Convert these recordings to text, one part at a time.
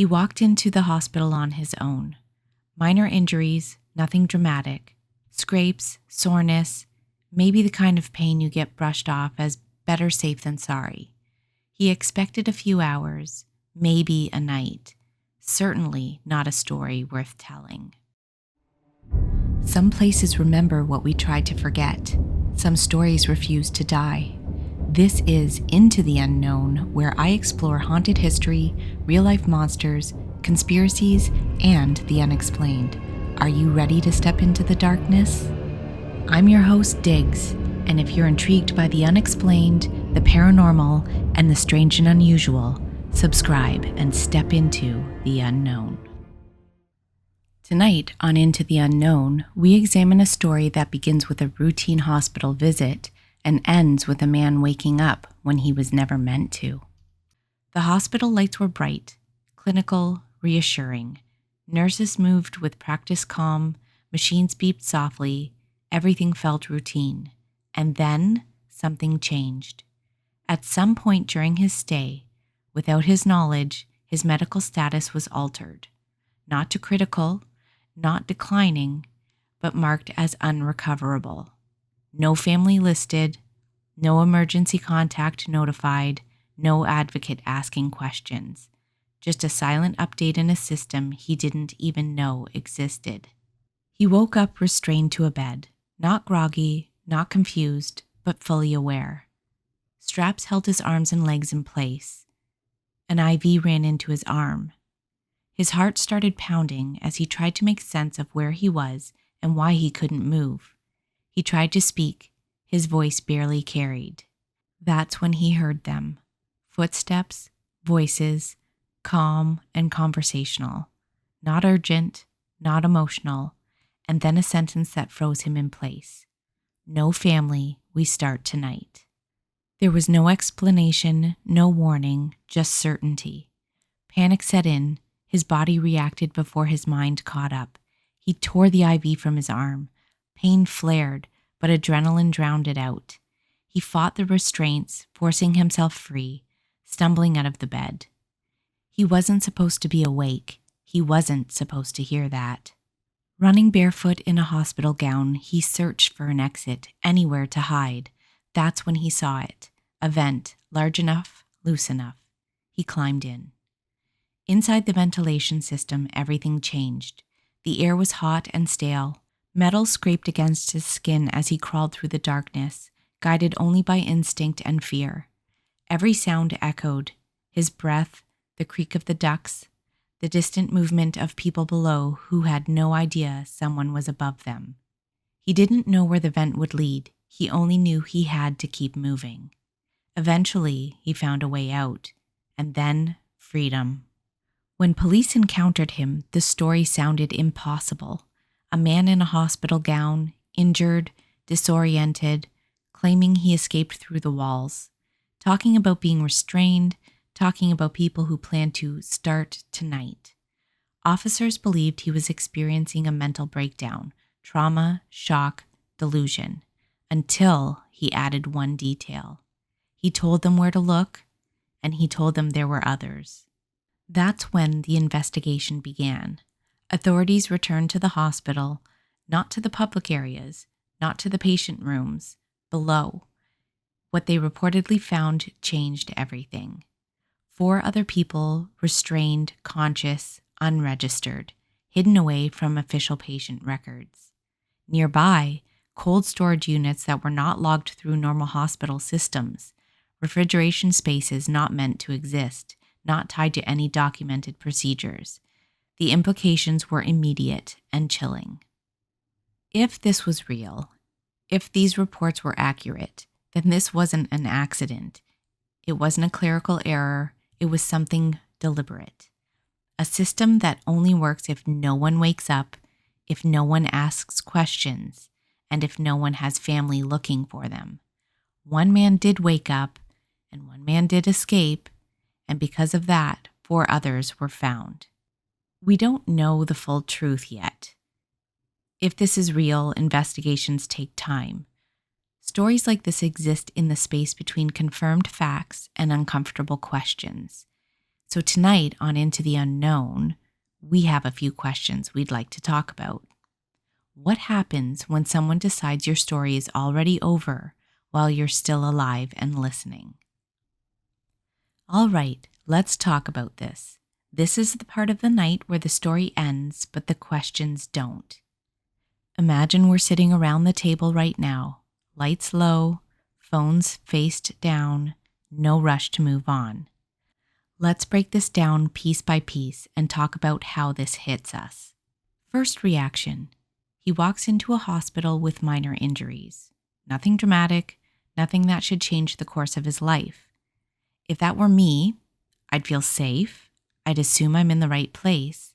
He walked into the hospital on his own. Minor injuries, nothing dramatic. Scrapes, soreness, maybe the kind of pain you get brushed off as better safe than sorry. He expected a few hours, maybe a night. Certainly not a story worth telling. Some places remember what we tried to forget. Some stories refuse to die. This is Into the Unknown, where I explore haunted history, real-life monsters, conspiracies, and the unexplained. Are you ready to step into the darkness? I'm your host, Diggs, and if you're intrigued by the unexplained, the paranormal, and the strange and unusual, subscribe and step into the unknown. Tonight on Into the Unknown, we examine a story that begins with a routine hospital visit and ends with a man waking up when he was never meant to. The hospital lights were bright, clinical, reassuring. Nurses moved with practiced calm, machines beeped softly, everything felt routine. And then something changed. At some point during his stay, without his knowledge, his medical status was altered. Not to critical, not declining, but marked as unrecoverable. No family listed, no emergency contact notified, no advocate asking questions. Just a silent update in a system he didn't even know existed. He woke up restrained to a bed, not groggy, not confused, but fully aware. Straps held his arms and legs in place. An IV ran into his arm. His heart started pounding as he tried to make sense of where he was and why he couldn't move. He tried to speak, his voice barely carried. That's when he heard them. Footsteps, voices, calm and conversational. Not urgent, not emotional, and then a sentence that froze him in place. No family, we start tonight. There was no explanation, no warning, just certainty. Panic set in, his body reacted before his mind caught up. He tore the IV from his arm. Pain flared, but adrenaline drowned it out. He fought the restraints, forcing himself free, stumbling out of the bed. He wasn't supposed to be awake. He wasn't supposed to hear that. Running barefoot in a hospital gown, he searched for an exit, anywhere to hide. That's when he saw it. A vent, large enough, loose enough. He climbed in. Inside the ventilation system, everything changed. The air was hot and stale. Metal scraped against his skin as he crawled through the darkness, guided only by instinct and fear. Every sound echoed, his breath, the creak of the ducts, the distant movement of people below who had no idea someone was above them. He didn't know where the vent would lead. He only knew he had to keep moving. Eventually, he found a way out, and then freedom. When police encountered him, the story sounded impossible. A man in a hospital gown, injured, disoriented, claiming he escaped through the walls, talking about being restrained, talking about people who plan to start tonight. Officers believed he was experiencing a mental breakdown, trauma, shock, delusion, until he added one detail. He told them where to look, and he told them there were others. That's when the investigation began. Authorities returned to the hospital, not to the public areas, not to the patient rooms, below. What they reportedly found changed everything. 4 other people, restrained, conscious, unregistered, hidden away from official patient records. Nearby, cold storage units that were not logged through normal hospital systems, refrigeration spaces not meant to exist, not tied to any documented procedures. The implications were immediate and chilling. If this was real, if these reports were accurate, then this wasn't an accident. It wasn't a clerical error. It was something deliberate. A system that only works if no one wakes up, if no one asks questions, and if no one has family looking for them. One man did wake up, and one man did escape, and because of that, 4 others were found. We don't know the full truth yet. If this is real, investigations take time. Stories like this exist in the space between confirmed facts and uncomfortable questions. So tonight on Into the Unknown, we have a few questions we'd like to talk about. What happens when someone decides your story is already over while you're still alive and listening? All right, let's talk about this. This is the part of the night where the story ends, but the questions don't. Imagine we're sitting around the table right now, lights low, phones faced down, no rush to move on. Let's break this down piece by piece and talk about how this hits us. First reaction. He walks into a hospital with minor injuries. Nothing dramatic, nothing that should change the course of his life. If that were me, I'd feel safe. I'd assume I'm in the right place.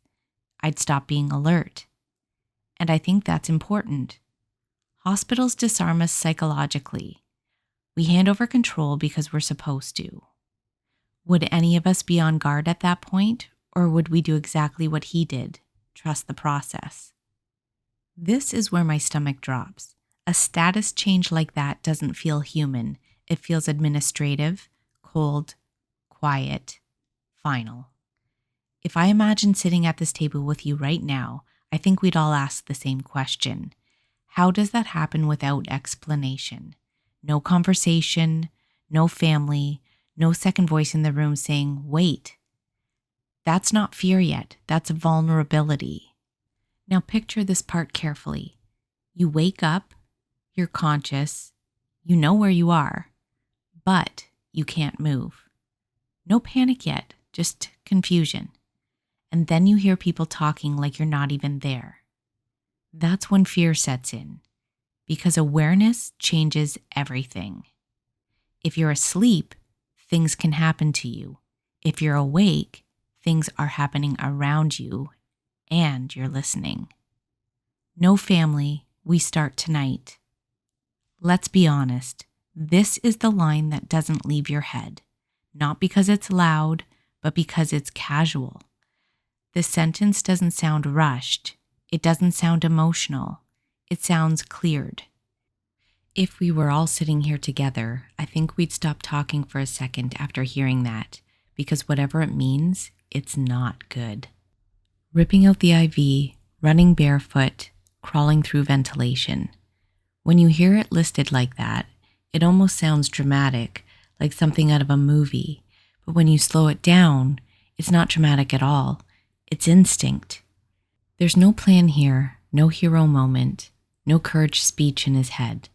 I'd stop being alert. And I think that's important. Hospitals disarm us psychologically. We hand over control because we're supposed to. Would any of us be on guard at that point, or would we do exactly what he did, trust the process? This is where my stomach drops. A status change like that doesn't feel human. It feels administrative, cold, quiet, final. If I imagine sitting at this table with you right now, I think we'd all ask the same question. How does that happen without explanation? No conversation, no family, no second voice in the room saying, wait. That's not fear yet. That's vulnerability. Now picture this part carefully. You wake up, you're conscious, you know where you are, but you can't move. No panic yet, just confusion. And then you hear people talking like you're not even there. That's when fear sets in, because awareness changes everything. If you're asleep, things can happen to you. If you're awake, things are happening around you, and you're listening. No family, we start tonight. Let's be honest, this is the line that doesn't leave your head, not because it's loud, but because it's casual. This sentence doesn't sound rushed. It doesn't sound emotional. It sounds cleared. If we were all sitting here together, I think we'd stop talking for a second after hearing that, because whatever it means, it's not good. Ripping out the IV, running barefoot, crawling through ventilation. When you hear it listed like that, it almost sounds dramatic, like something out of a movie. But when you slow it down, it's not dramatic at all. It's instinct. There's no plan here, no hero moment, no courage speech in his head.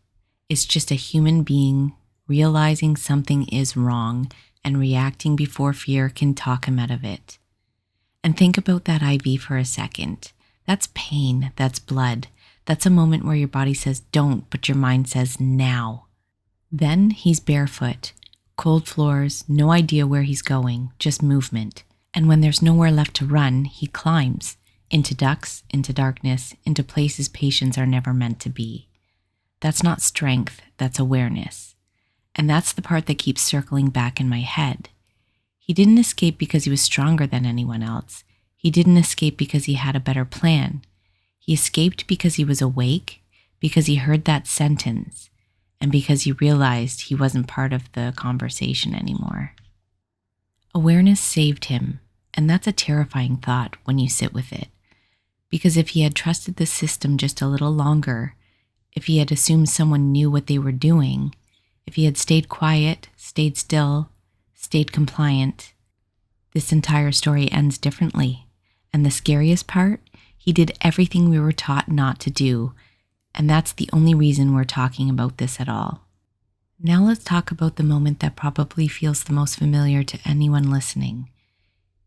It's just a human being realizing something is wrong and reacting before fear can talk him out of it. And think about that IV for a second. That's pain, that's blood. That's a moment where your body says don't, but your mind says now. Then he's barefoot, cold floors, no idea where he's going, just movement. And when there's nowhere left to run, he climbs into ducts, into darkness, into places patients are never meant to be. That's not strength, that's awareness. And that's the part that keeps circling back in my head. He didn't escape because he was stronger than anyone else. He didn't escape because he had a better plan. He escaped because he was awake, because he heard that sentence, and because he realized he wasn't part of the conversation anymore. Awareness saved him, and that's a terrifying thought when you sit with it. Because if he had trusted the system just a little longer, if he had assumed someone knew what they were doing, if he had stayed quiet, stayed still, stayed compliant, this entire story ends differently. And the scariest part, he did everything we were taught not to do, and that's the only reason we're talking about this at all. Now let's talk about the moment that probably feels the most familiar to anyone listening.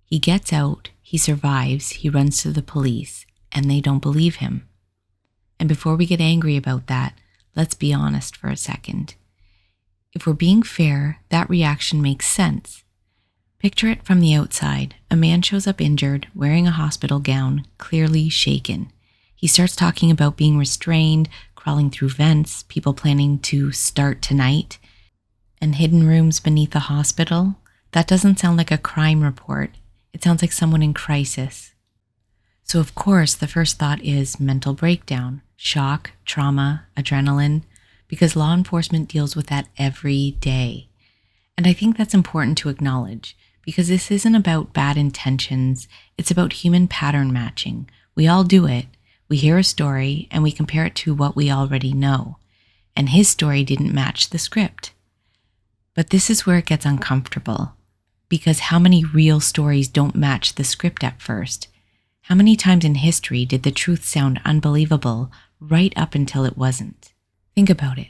He gets out, he survives, he runs to the police, and they don't believe him. And before we get angry about that, let's be honest for a second. If we're being fair, that reaction makes sense. Picture it from the outside. A man shows up injured, wearing a hospital gown, clearly shaken. He starts talking about being restrained, crawling through vents, people planning to start tonight, and hidden rooms beneath the hospital. That doesn't sound like a crime report. It sounds like someone in crisis. So of course, the first thought is mental breakdown, shock, trauma, adrenaline, because law enforcement deals with that every day. And I think that's important to acknowledge, because this isn't about bad intentions, it's about human pattern matching. We all do it. We hear a story and we compare it to what we already know. And his story didn't match the script. But this is where it gets uncomfortable, because how many real stories don't match the script at first? How many times in history did the truth sound unbelievable right up until it wasn't? Think about it.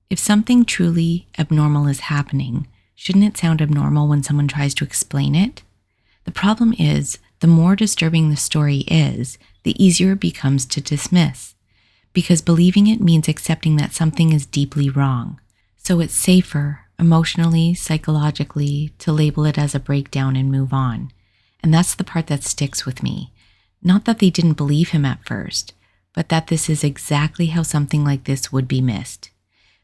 If something truly abnormal is happening, shouldn't it sound abnormal when someone tries to explain it? The problem is, the more disturbing the story is, the easier it becomes to dismiss, because believing it means accepting that something is deeply wrong. So it's safer, emotionally, psychologically, to label it as a breakdown and move on. And that's the part that sticks with me. Not that they didn't believe him at first, but that this is exactly how something like this would be missed.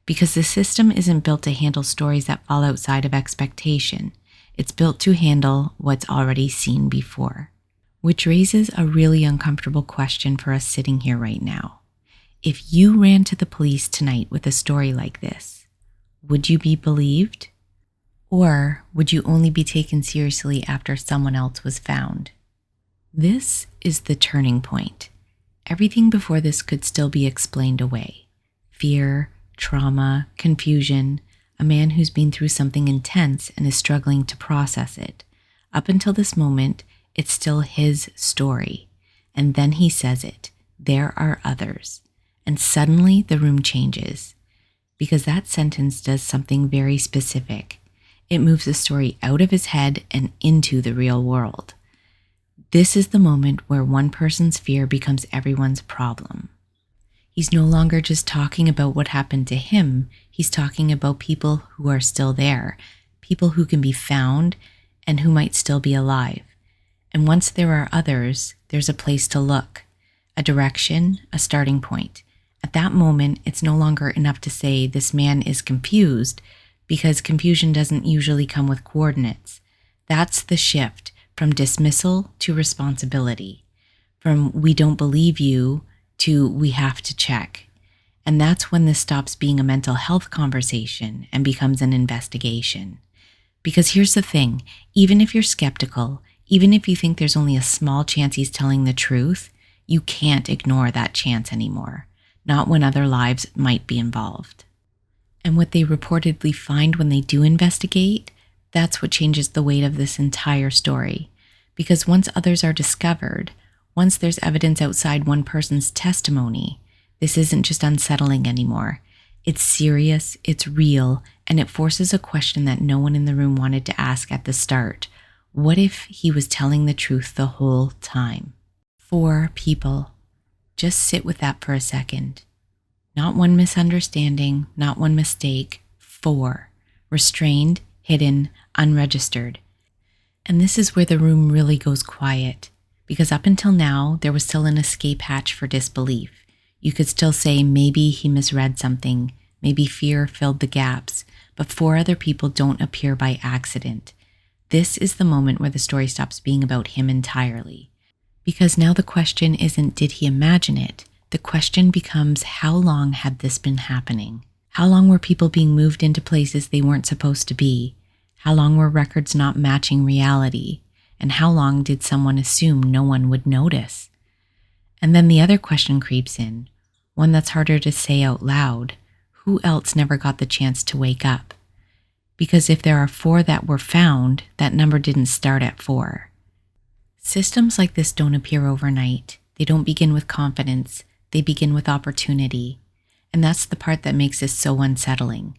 Because the system isn't built to handle stories that fall outside of expectation. It's built to handle what's already seen before. Which raises a really uncomfortable question for us sitting here right now. If you ran to the police tonight with a story like this, would you be believed? Or would you only be taken seriously after someone else was found? This is the turning point. Everything before this could still be explained away. Fear, trauma, confusion, a man who's been through something intense and is struggling to process it. Up until this moment, it's still his story. And then he says it. There are others. And suddenly the room changes. Because that sentence does something very specific. It moves the story out of his head and into the real world. This is the moment where one person's fear becomes everyone's problem. He's no longer just talking about what happened to him. He's talking about people who are still there, people who can be found and who might still be alive. And once there are others, there's a place to look, a direction, a starting point. At that moment, it's no longer enough to say this man is confused, because confusion doesn't usually come with coordinates. That's the shift from dismissal to responsibility, from we don't believe you to we have to check. And that's when this stops being a mental health conversation and becomes an investigation. Because here's the thing, even if you're skeptical, even if you think there's only a small chance he's telling the truth, you can't ignore that chance anymore. Not when other lives might be involved. And what they reportedly find when they do investigate, that's what changes the weight of this entire story. Because once others are discovered, once there's evidence outside one person's testimony, this isn't just unsettling anymore. It's serious, it's real, and it forces a question that no one in the room wanted to ask at the start. What if he was telling the truth the whole time? 4 people. Just sit with that for a second. Not one misunderstanding, not one mistake. 4. Restrained, hidden, unregistered. And this is where the room really goes quiet, because up until now, there was still an escape hatch for disbelief. You could still say maybe he misread something, maybe fear filled the gaps, but 4 other people don't appear by accident. This is the moment where the story stops being about him entirely. Because now the question isn't did he imagine it? The question becomes how long had this been happening? How long were people being moved into places they weren't supposed to be? How long were records not matching reality? And how long did someone assume no one would notice? And then the other question creeps in, one that's harder to say out loud. Who else never got the chance to wake up? Because if there are 4 that were found, that number didn't start at 4. Systems like this don't appear overnight. They don't begin with confidence. They begin with opportunity. And that's the part that makes this so unsettling.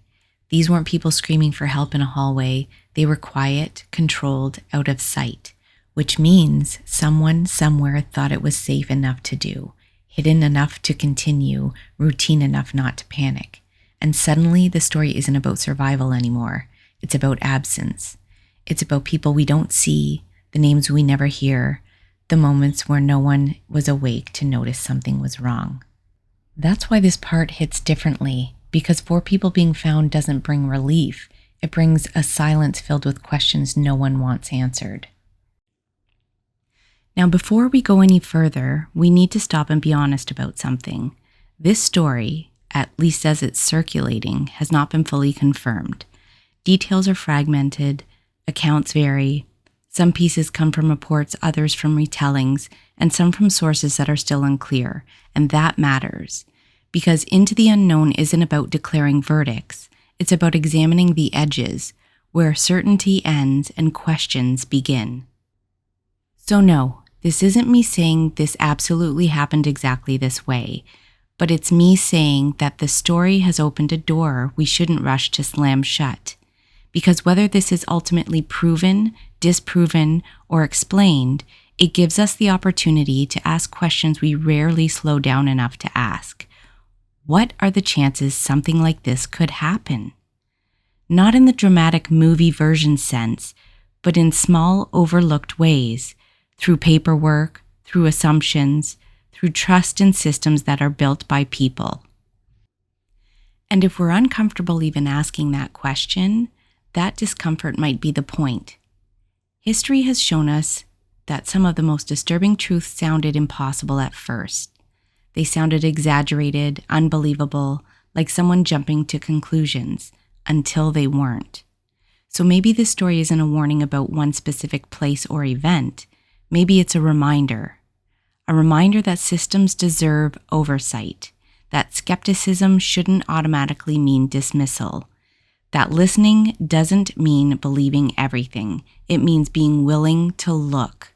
These weren't people screaming for help in a hallway. They were quiet, controlled, out of sight, which means someone somewhere thought it was safe enough to do, hidden enough to continue, routine enough not to panic. And suddenly the story isn't about survival anymore. It's about absence. It's about people we don't see, the names we never hear, the moments where no one was awake to notice something was wrong. That's why this part hits differently, because 4 people being found doesn't bring relief. It brings a silence filled with questions no one wants answered. Now, before we go any further, we need to stop and be honest about something. This story, at least as it's circulating, has not been fully confirmed. Details are fragmented, accounts vary, Some pieces come from reports, others from retellings, and some from sources that are still unclear, and that matters. Because Into the Unknown isn't about declaring verdicts, it's about examining the edges, where certainty ends and questions begin. So no, this isn't me saying this absolutely happened exactly this way, but it's me saying that the story has opened a door we shouldn't rush to slam shut. Because whether this is ultimately proven, disproven, or explained, it gives us the opportunity to ask questions we rarely slow down enough to ask. What are the chances something like this could happen? Not in the dramatic movie version sense, but in small, overlooked ways, through paperwork, through assumptions, through trust in systems that are built by people. And if we're uncomfortable even asking that question, that discomfort might be the point. History has shown us that some of the most disturbing truths sounded impossible at first. They sounded exaggerated, unbelievable, like someone jumping to conclusions, until they weren't. So maybe this story isn't a warning about one specific place or event. Maybe it's a reminder that systems deserve oversight, that skepticism shouldn't automatically mean dismissal, that listening doesn't mean believing everything. It means being willing to look.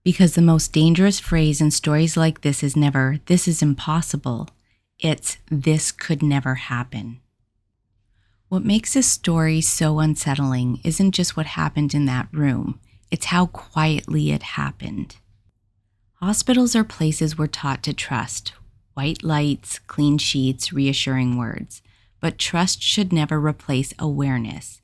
Because the most dangerous phrase in stories like this is never, "This is impossible." It's, "This could never happen." What makes this story so unsettling isn't just what happened in that room, it's how quietly it happened. Hospitals are places we're taught to trust. White lights, clean sheets, reassuring words. But trust should never replace awareness.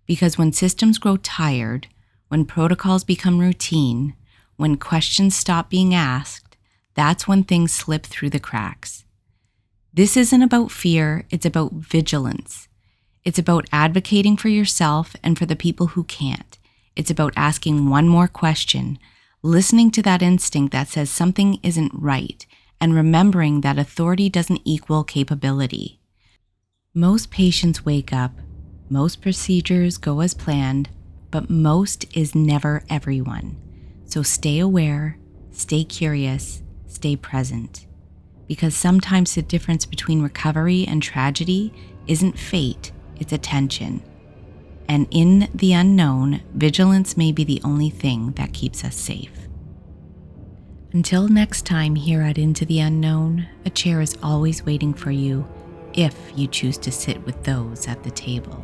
Because when systems grow tired, when protocols become routine, when questions stop being asked, that's when things slip through the cracks. This isn't about fear, it's about vigilance. It's about advocating for yourself and for the people who can't. It's about asking one more question, listening to that instinct that says something isn't right, and remembering that authority doesn't equal capability. Most patients wake up, most procedures go as planned, but most is never everyone. So stay aware, stay curious, stay present. Because sometimes the difference between recovery and tragedy isn't fate, it's attention. And in the unknown, vigilance may be the only thing that keeps us safe. Until next time here at Into the Unknown, a chair is always waiting for you if you choose to sit with those at the table.